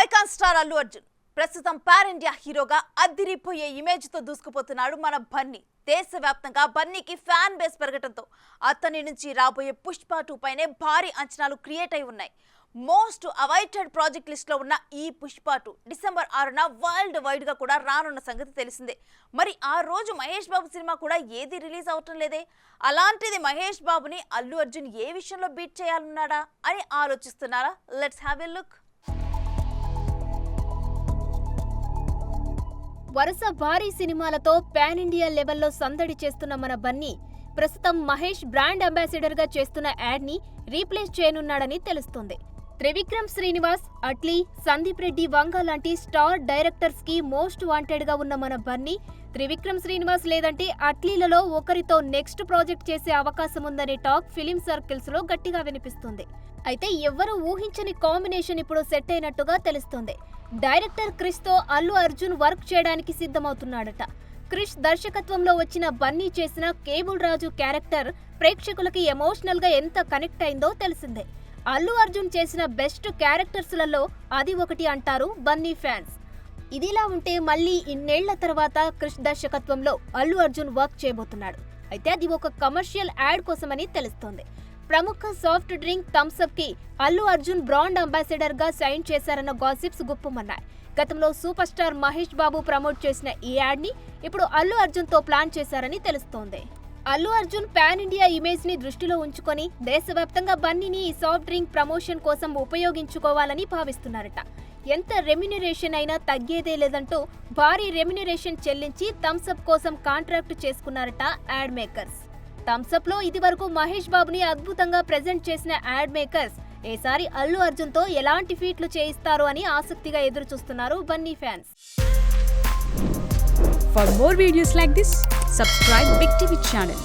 Icon star Allu Arjun ప్రస్తుతం pan India హీరోగా అద్దిరిపోయే image తో దూసుకుపోతున్నాడు మన బన్నీ. దేశవ్యాప్తంగా బన్నీకి ఫ్యాన్ బేస్ పెరగడంతో అతని నుంచి రాబోయే పుష్ప 2 పైనే భారీ అంచనాలు క్రియేట్ అయి ఉన్నాయి. మోస్ట్ అవైటెడ్ ప్రాజెక్ట్ లిస్ట్ లో ఉన్న ఈ పుష్ప 2 డిసెంబర్ 6న వరల్డ్ వైడ్ గా కూడా రానున్న సంగతి తెలిసిందే. మరి ఆ రోజు మహేష్ బాబు సినిమా కూడా ఏది రిలీజ్ అవటం లేదే. అలాంటిది మహేష్ బాబుని అల్లు అర్జున్ ఏ విషయంలో బీట్ చేయాలన్నాడా అని ఆలోచిస్తున్నారా? Let's have a look. వరుస భారీ సినిమాలతో పాన్ ఇండియా లెవెల్లో సందడి చేస్తున్న మన బన్నీ ప్రస్తుతం మహేష్ బ్రాండ్ అంబాసిడర్ గా చేస్తున్న యాడ్ ని రీప్లేస్ చేయనున్నాడని తెలుస్తుంది. త్రివిక్రమ్ శ్రీనివాస్, అట్లీ, సందీప్ రెడ్డి వంగ లాంటి స్టార్ డైరెక్టర్స్ కి మోస్ట్ వాంటెడ్ గా ఉన్న మన బన్నీ త్రివిక్రమ్ శ్రీనివాస్ లేదంటే అట్లీలలో ఒకరితో నెక్స్ట్ ప్రాజెక్ట్ చేసే అవకాశం ఉందనే టాక్ ఫిలిం సర్కిల్స్ లో గట్టిగా వినిపిస్తుంది. అయితే ఎవ్వరూ ఊహించని కాంబినేషన్ ఇప్పుడు సెట్ అయినట్టుగా తెలుస్తుంది. డైరెక్టర్ క్రిష్ తో అల్లు అర్జున్ వర్క్ చేయడానికి సిద్ధమవుతున్నాడట. క్రిష్ దర్శకత్వంలో వచ్చిన బన్నీ చేసిన కేబుల్ రాజు క్యారెక్టర్ ప్రేక్షకులకి ఎమోషనల్ గా ఎంత కనెక్ట్ అయిందో తెలిసిందే. అల్లు అర్జున్ చేసిన బెస్ట్ క్యారెక్టర్స్లలో అది ఒకటి అంటారు బన్నీ ఫ్యాన్స్. ఇదిలా ఉంటే మళ్ళీ ఇన్నేళ్ల తర్వాత క్రిష్ దర్శకత్వంలో అల్లు అర్జున్ వర్క్ చేయబోతున్నాడు. అయితే అది ఒక కమర్షియల్ యాడ్ కోసమని తెలుస్తోంది. ప్రముఖ సాఫ్ట్ డ్రింక్ థమ్స్ అప్ కి అల్లు అర్జున్ బ్రాండ్ అంబాసిడర్ గా సైన్ చేశారన్న గాసిప్స్ గుప్పమన్నాయి. గతంలో super star Mahesh Babu promote చేసిన ఈ యాడ్ ని ఇప్పుడు అల్లు అర్జున్ తో ప్లాన్ చేశారని తెలుస్తోంది. Allu Arjun pan India image ని దృష్టిలో ఉంచుకొని దేశవ్యాప్తంగా బన్నీని ఈ సాఫ్ట్ డ్రింక్ ప్రమోషన్ కోసం ఉపయోగించుకోవాలని భావిస్తున్నారట. ఎంత రెమ్యునరేషన్ అయినా తగ్గేదే లేదంటూ భారీ రెమ్యునరేషన్ చెల్లించి థమ్స్ అప్ కోసం కాంట్రాక్ట్ చేసుకున్నారట యాడ్ మేకర్స్. థమ్స్ అప్ లో ఇదివరకు మహేష్ బాబుని అద్భుతంగా ప్రెజెంట్ చేసిన యాడ్ మేకర్స్ ఈసారి అల్లు అర్జున్ తో ఎలాంటి ఫీట్లు చేయిస్తారో అని ఆసక్తిగా ఎదురు చూస్తున్నారు Bunny fans. For more videos like this, subscribe Big TV channel.